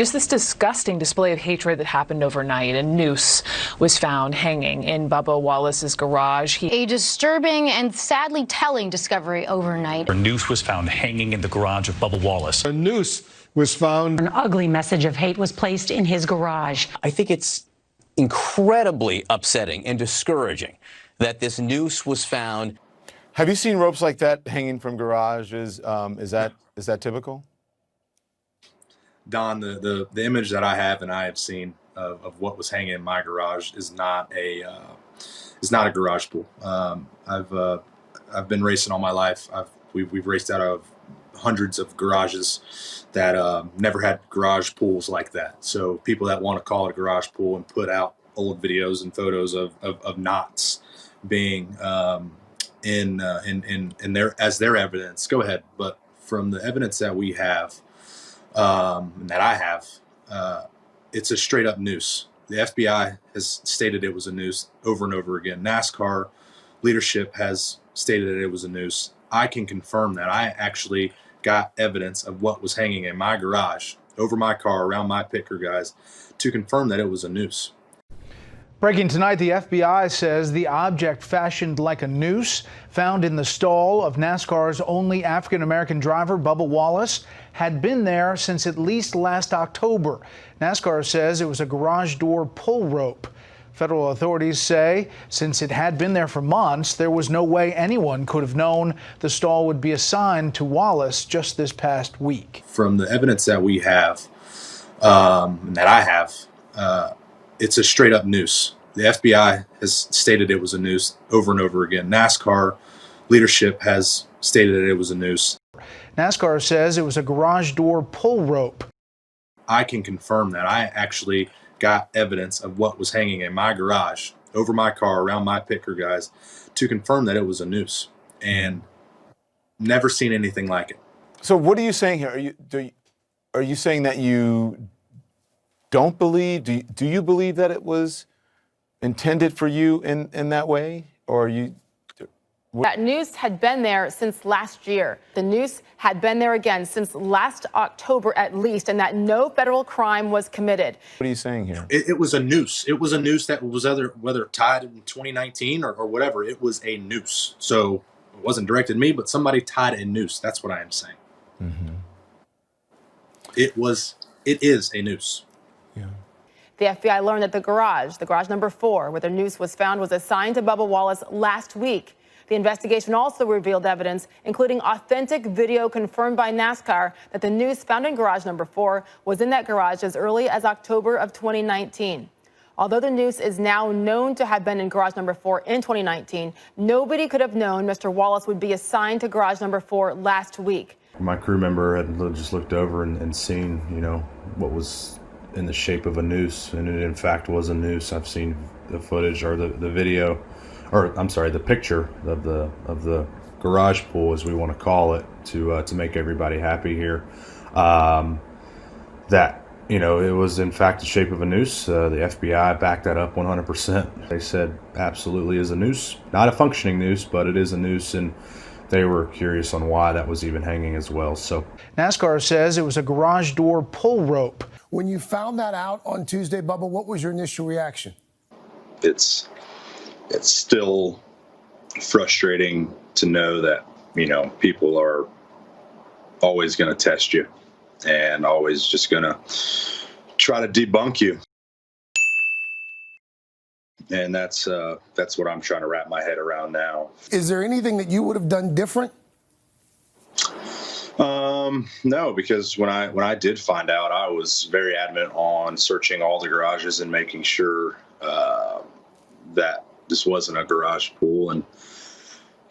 just this disgusting display of hatred that happened overnight. A noose was found hanging in Bubba Wallace's garage. A disturbing and sadly telling discovery overnight. A noose was found hanging in the garage of Bubba Wallace. A noose was found. An ugly message of hate was placed in his garage. I think it's incredibly upsetting and discouraging that this noose was found. Have you seen ropes like that hanging from garages? Is that typical? Don, the image that I have and I have seen of what was hanging in my garage is not a garage pool. I've been racing all my life. We've raced out of hundreds of garages that never had garage pools like that. So people that want to call it a garage pool and put out old videos and photos of knots being in their as their evidence, go ahead. But from the evidence that we have, that I have, it's a straight up noose. The FBI has stated it was a noose over and over again. NASCAR leadership has stated that it was a noose. I can confirm that. I actually got evidence of what was hanging in my garage, over my car, around my pit crew guys, to confirm that it was a noose. Breaking tonight, the FBI says the object fashioned like a noose found in the stall of NASCAR's only African-American driver, Bubba Wallace, had been there since at least last October. NASCAR says it was a garage door pull rope. Federal authorities say since it had been there for months, there was no way anyone could have known the stall would be assigned to Wallace just this past week. From the evidence that we have, that I have, it's a straight up noose. The FBI has stated it was a noose over and over again. NASCAR leadership has stated that it was a noose. NASCAR says it was a garage door pull rope. I can confirm that. I actually got evidence of what was hanging in my garage, over my car, around my pit crew guys, to confirm that it was a noose, and never seen anything like it. So what are you saying here? Are you saying that you don't believe? Do you believe that it was intended for you in that way, or are you? That noose had been there since last year. The noose had been there again since last October at least, and that no federal crime was committed. What are you saying here? It was a noose. It was a noose that was whether tied in 2019 or whatever. It was a noose. So it wasn't directed at me, but somebody tied a noose. That's what I am saying. Mm-hmm. It is a noose. Yeah. The FBI learned that the garage number 4, where the noose was found, was assigned to Bubba Wallace last week. The investigation also revealed evidence, including authentic video confirmed by NASCAR, that the noose found in garage number 4 was in that garage as early as October of 2019. Although the noose is now known to have been in garage number 4 in 2019, nobody could have known Mr. Wallace would be assigned to garage number 4 last week. My crew member had just looked over and seen, what was in the shape of a noose, and it in fact was a noose. I've seen the footage or the video, or I'm sorry, the picture of the garage pool, as we want to call it, to make everybody happy here. That it was in fact the shape of a noose. The FBI backed that up 100%. They said absolutely is a noose, not a functioning noose, but it is a noose, and they were curious on why that was even hanging as well. So NASCAR says it was a garage door pull rope. When you found that out on Tuesday, Bubba, what was your initial reaction? It's still frustrating to know that, people are always going to test you and always just going to try to debunk you. And that's what I'm trying to wrap my head around now. Is there anything that you would have done different? No, because when I did find out, I was very adamant on searching all the garages and making sure that this wasn't a garage pool, and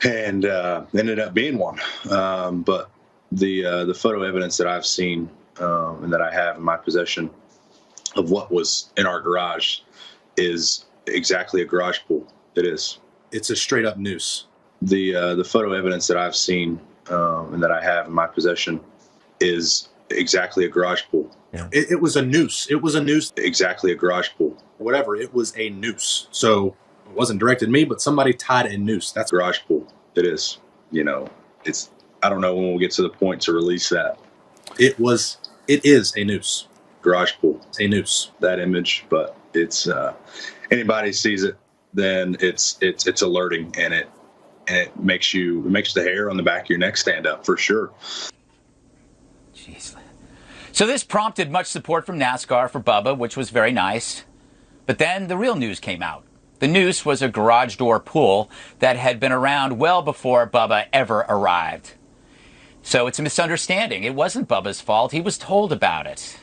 ended up being one. But the photo evidence that I've seen and that I have in my possession of what was in our garage is exactly a garage pool. It is. It's a straight up noose. The photo evidence that I've seen and that I have in my possession is exactly a garage pool. Yeah. It was a noose. It was a noose. Exactly a garage pool. Whatever. It was a noose. So it wasn't directed at me, but somebody tied a noose. That's garage pool. It is. I don't know when we'll get to the point to release that. It is a noose. garage pool. A noose. That image, but it's anybody sees it, then it's alerting, and it makes the hair on the back of your neck stand up for sure. Jeez. So this prompted much support from NASCAR for Bubba, which was very nice. But then the real news came out. The noose was a garage door pull that had been around well before Bubba ever arrived. So it's a misunderstanding. It wasn't Bubba's fault. He was told about it.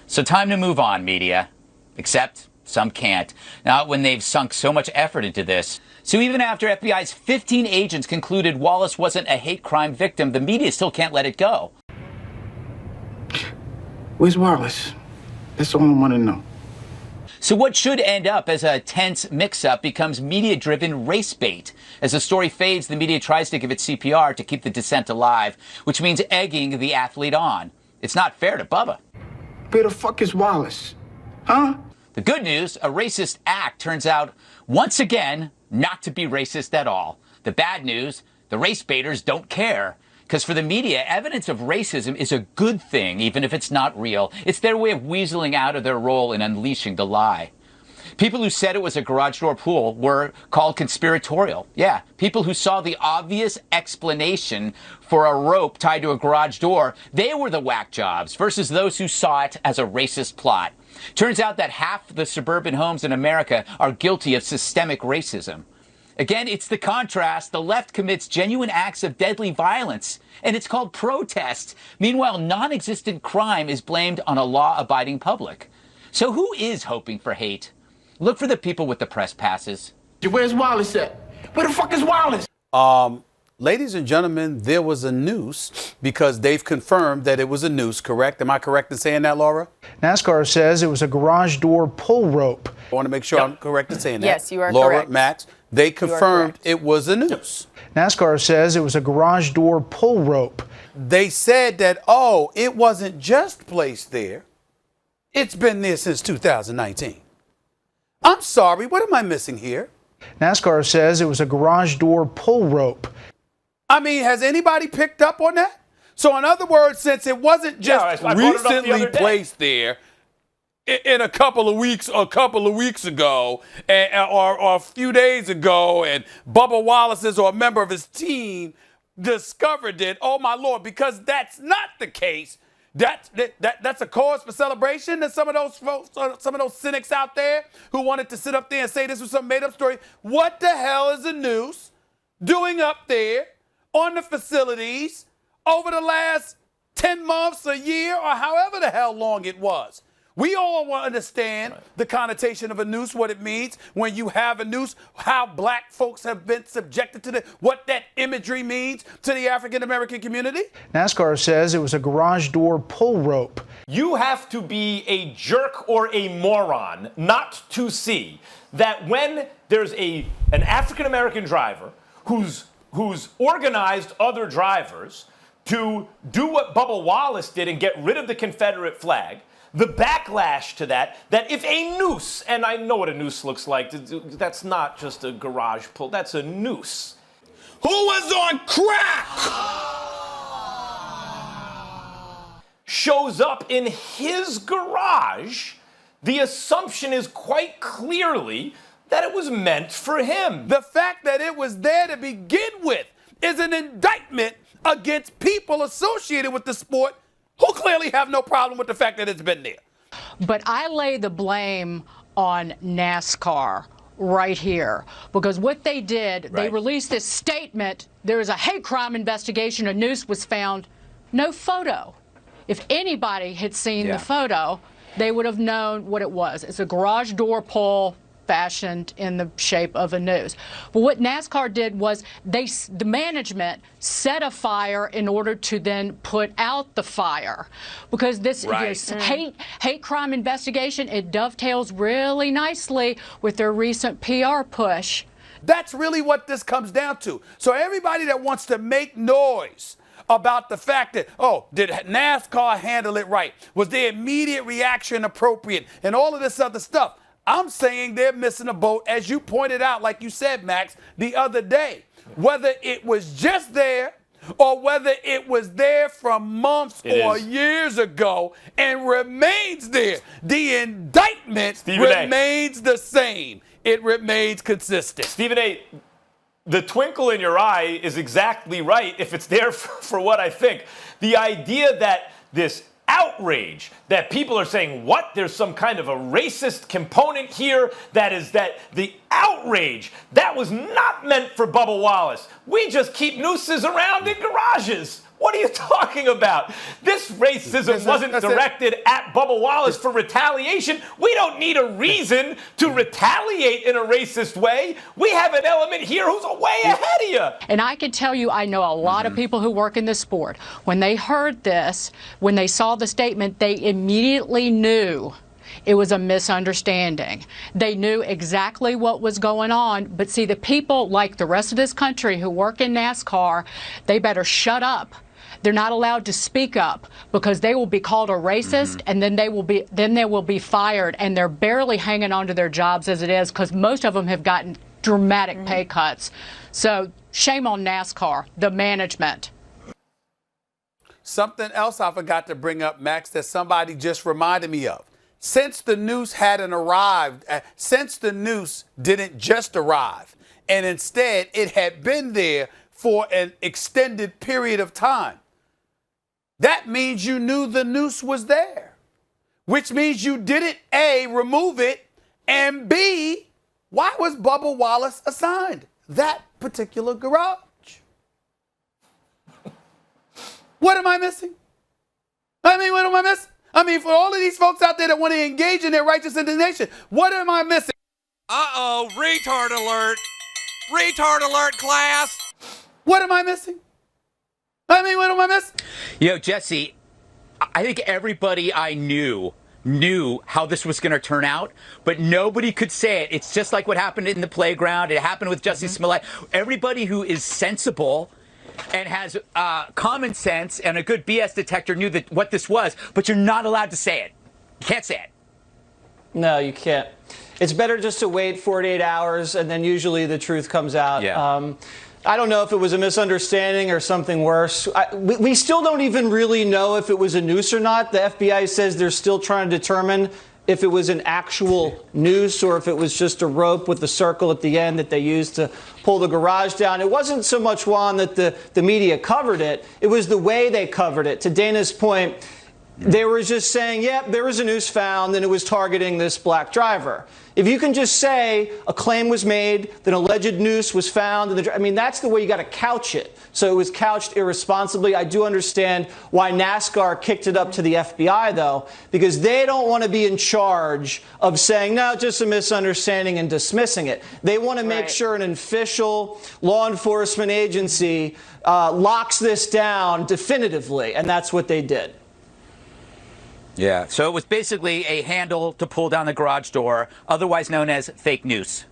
So time to move on, media. Except some can't. Not when they've sunk so much effort into this. So even after FBI's 15 agents concluded Wallace wasn't a hate crime victim, the media still can't let it go. Where's Wallace? That's all I want to know. So what should end up as a tense mix-up becomes media-driven race bait. As the story fades, the media tries to give it CPR to keep the dissent alive, which means egging the athlete on. It's not fair to Bubba. Where the fuck is Wallace? Huh? The good news, a racist act turns out, once again, not to be racist at all. The bad news, the race baiters don't care. Because for the media, evidence of racism is a good thing, even if it's not real. It's their way of weaseling out of their role in unleashing the lie. People who said it was a garage door pool were called conspiratorial. Yeah, people who saw the obvious explanation for a rope tied to a garage door, they were the whack jobs versus those who saw it as a racist plot. Turns out that half the suburban homes in America are guilty of systemic racism. Again, it's the contrast. The left commits genuine acts of deadly violence, and it's called protest. Meanwhile, non-existent crime is blamed on a law-abiding public. So who is hoping for hate? Look for the people with the press passes. Where's Wallace at? Where the fuck is Wallace? Ladies and gentlemen, there was a noose because they've confirmed that it was a noose, correct? Am I correct in saying that, Laura? NASCAR says it was a garage door pull rope. I want to make sure I'm correct in saying that. Yes, you are Laura, correct. Max, they confirmed it was a noose. NASCAR says it was a garage door pull rope. They said that, oh, it wasn't just placed there. It's been there since 2019. I'm sorry, what am I missing here? NASCAR says it was a garage door pull rope. I mean, has anybody picked up on that? So in other words, since it wasn't just recently placed there in a couple of weeks ago or a few days ago, and Bubba Wallace or a member of his team discovered it, oh my Lord, because that's not the case. That's a cause for celebration. That some of those folks, some of those cynics out there who wanted to sit up there and say this was some made-up story. What the hell is a noose doing up there on the facilities over the last 10 months, a year, or however the hell long it was? We all want to understand the connotation of a noose, what it means when you have a noose, how black folks have been subjected to what that imagery means to the African-American community. NASCAR says it was a garage door pull rope. You have to be a jerk or a moron not to see that when there's an African-American driver who's organized other drivers to do what Bubba Wallace did and get rid of the Confederate flag, the backlash to that if a noose, and I know what a noose looks like, that's not just a garage pull, that's a noose. Who was on crack? Shows up in his garage, the assumption is quite clearly that it was meant for him. The fact that it was there to begin with is an indictment against people associated with the sport who clearly have no problem with the fact that it's been there. But I lay the blame on NASCAR right here, because what they did, they released this statement, there is a hate crime investigation, a noose was found, no photo. If anybody had seen the photo, they would have known what it was. It's a garage door pull fashioned in the shape of a noose. But what NASCAR did was the management set a fire in order to then put out the fire. Because this hate crime investigation, it dovetails really nicely with their recent PR push. That's really what this comes down to. So everybody that wants to make noise about the fact that, oh, did NASCAR handle it right? Was their immediate reaction appropriate? And all of this other stuff. I'm saying they're missing a boat, as you pointed out, like you said, Max, the other day. Whether it was just there or whether it was there from months or years ago and remains there, the indictment remains the same. It remains consistent. Stephen A., the twinkle in your eye is exactly right if it's there for what I think. The idea that this outrage, that people are saying, what, there's some kind of a racist component here, that the outrage, that was not meant for Bubba Wallace. We just keep nooses around in garages. What are you talking about? This racism wasn't directed at Bubba Wallace for retaliation. We don't need a reason to retaliate in a racist way. We have an element here who's way ahead of you. And I can tell you, I know a lot of people who work in this sport. When they heard this, when they saw the statement, they immediately knew it was a misunderstanding. They knew exactly what was going on. But see, the people like the rest of this country who work in NASCAR, they better shut up. They're not allowed to speak up because they will be called a racist, and then they will be fired, and they're barely hanging on to their jobs as it is because most of them have gotten dramatic pay cuts. So shame on NASCAR, the management. Something else I forgot to bring up, Max, that somebody just reminded me of. Since the noose hadn't arrived, since the noose didn't just arrive, and instead it had been there for an extended period of time, that means you knew the noose was there, which means you didn't, A, remove it, and B, why was Bubba Wallace assigned that particular garage? What am I missing? What am I missing? For all of these folks out there that want to engage in their righteous indignation, what am I missing? Uh-oh, retard alert. Retard alert, class. What am I missing? What am I missing? Jesse, I think everybody I knew how this was going to turn out, but nobody could say it. It's just like what happened in the playground. It happened with Jussie Smollett. Everybody who is sensible and has common sense and a good BS detector knew what this was, but you're not allowed to say it. You can't say it. No, you can't. It's better just to wait 48 hours, and then usually the truth comes out. Yeah. I don't know if it was a misunderstanding or something worse. We still don't even really know if it was a noose or not. The FBI says they're still trying to determine if it was an actual noose or if it was just a rope with a circle at the end that they used to pull the garage down. It wasn't so much, Juan, that the media covered it. It was the way they covered it. To Dana's point, they were just saying, yep, there was a noose found, and it was targeting this black driver. If you can just say a claim was made, that an alleged noose was found, that's the way you got to couch it. So it was couched irresponsibly. I do understand why NASCAR kicked it up to the FBI, though, because they don't want to be in charge of saying, no, just a misunderstanding and dismissing it. They want to make sure an official law enforcement agency locks this down definitively, and that's what they did. Yeah, so it was basically a handle to pull down the garage door, otherwise known as fake news.